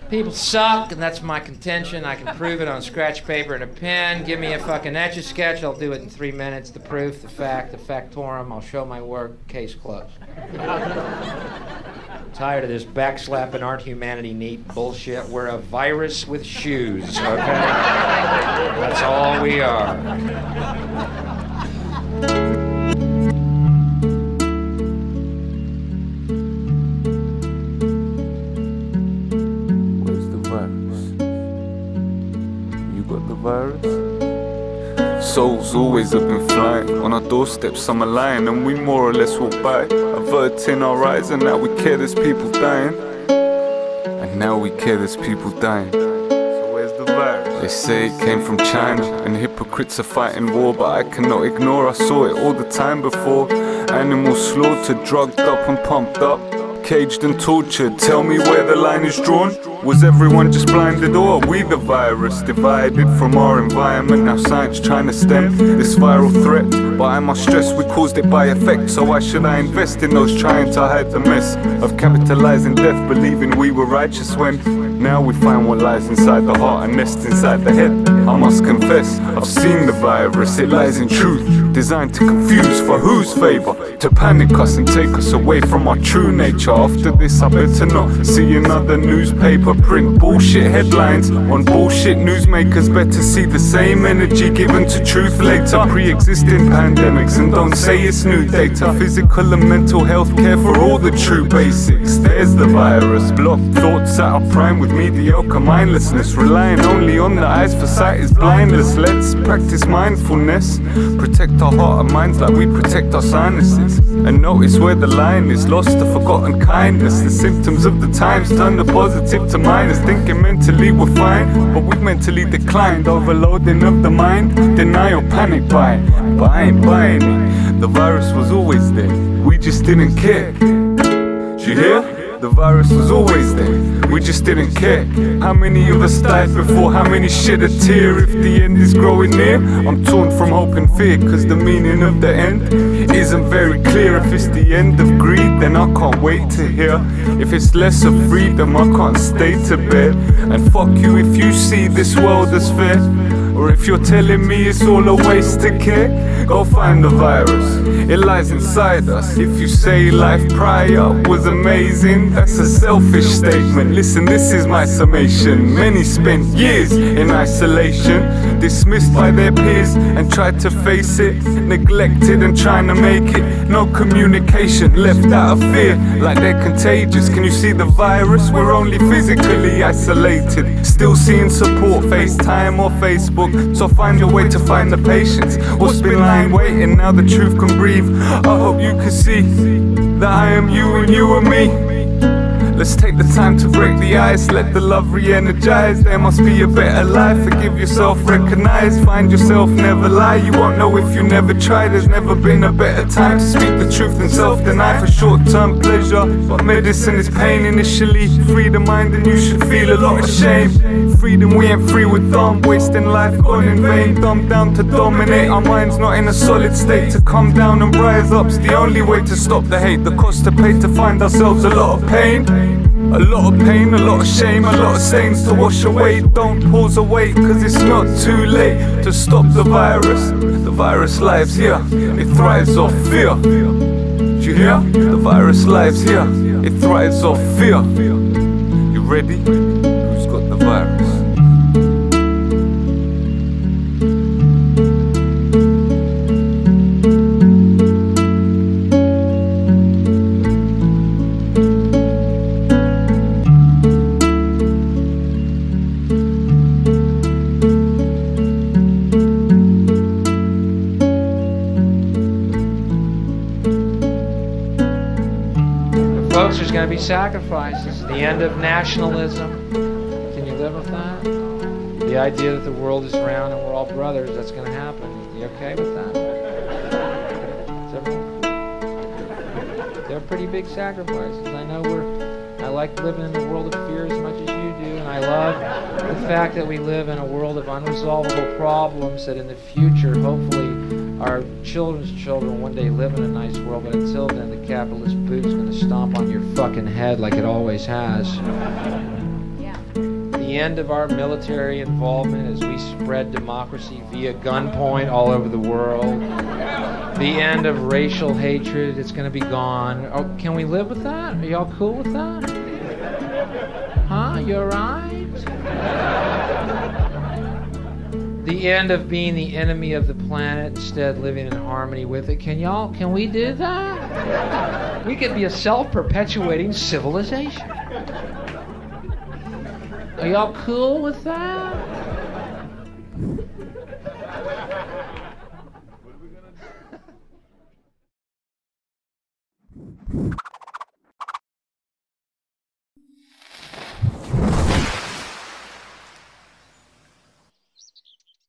People suck, and that's my contention. I can prove it on scratch paper and a pen. Give me a fucking Etch-a-Sketch, I'll do it in 3 minutes. The proof, the fact, the factorum, I'll show my work, case closed. Tired of this backslapping aren't humanity neat bullshit. We're a virus with shoes, okay? That's all we are. Souls always have been flying on our doorsteps, some are lying, and we more or less walk by, averting our eyes, and now we care there's people dying. And now we care there's people dying. So where's the virus? They say it came from China, and hypocrites are fighting war, but I cannot ignore, I saw it all the time before. Animals slaughtered, drugged up and pumped up, caged and tortured. Tell me where the line is drawn. Was everyone just blinded, or are we the virus? Divided from our environment, now science trying to stem this viral threat. But I must stress we caused it by effect, so why should I invest in those trying to hide the mess of capitalizing death, believing we were righteous when now we find what lies inside the heart and nests inside the head. I must confess, I've seen the virus, it lies in truth, designed to confuse for whose favor, to panic us and take us away from our true nature. After this I better not see another newspaper print bullshit headlines on bullshit newsmakers. Better see the same energy given to truth later. Pre-existing pandemics, and don't say it's new data. Physical and mental health care for all the true basics. There's the virus, blocked thoughts at our prime with mediocre mindlessness, relying only on the eyes for sight is blindless. Let's practice mindfulness, protect our heart and minds like we protect our sinuses, and notice where the line is lost to forgotten kindness. The symptoms of the times turn the positive to minus. Thinking mentally we're fine, but we've mentally declined. Overloading of the mind, denial, panic buying. But I ain't buying it, the virus was always there, we just didn't care. You hear? The virus was always there, we just didn't care. How many of us died before? How many shed a tear? If the end is growing near, I'm torn from hope and fear, cause the meaning of the end isn't very clear. If it's the end of greed, then I can't wait to hear. If it's less of freedom, I can't stay to bed. And fuck you if you see this world as fair, or if you're telling me it's all a waste to care. Go find the virus, it lies inside us. If you say life prior was amazing, that's a selfish statement. Listen, this is my summation. Many spent years in isolation, dismissed by their peers and tried to face it, neglected and trying to make it. No communication, left out of fear, like they're contagious. Can you see the virus? We're only physically isolated, still seeing support, FaceTime or Facebook. So find your way to find the patience. What's been lying waiting, now the truth can breathe. I hope you can see that I am you and you are me. Let's take the time to break the ice, let the love re-energize. There must be a better life, forgive yourself, recognize. Find yourself, never lie, you won't know if you never try. There's never been a better time to speak the truth than self-deny for short-term pleasure. But medicine is pain initially. Free the mind and you should feel a lot of shame. Freedom, we ain't free with dumb, wasting life gone in vain. Dumbed down to dominate, our minds not in a solid state to come down and rise up's the only way to stop the hate. The cost to pay to find ourselves a lot of pain. A lot of pain, a lot of shame, a lot of stains to wash away. Don't pause or wait, cause it's not too late to stop the virus. The virus lives here, it thrives off fear. Do you hear? The virus lives here, it thrives off fear. You ready? Who's got the virus? Folks, there's going to be sacrifices. The end of nationalism. Can you live with that? The idea that the world is round and we're all brothers, that's going to happen. You okay with that? They're pretty big sacrifices. I know I like living in the world of fear as much as you do, and I love the fact that we live in a world of unresolvable problems, that in the future, hopefully, our children's children will one day live in a nice world, but until then, the capitalist boot's going to stomp on your fucking head like it always has. Yeah. The end of our military involvement as we spread democracy via gunpoint all over the world. The end of racial hatred, it's going to be gone. Oh, can we live with that? Are y'all cool with that? Huh? You alright? The end of being the enemy of the planet, instead living in harmony with it. Can we do that? We could be a self-perpetuating civilization. Are y'all cool with that?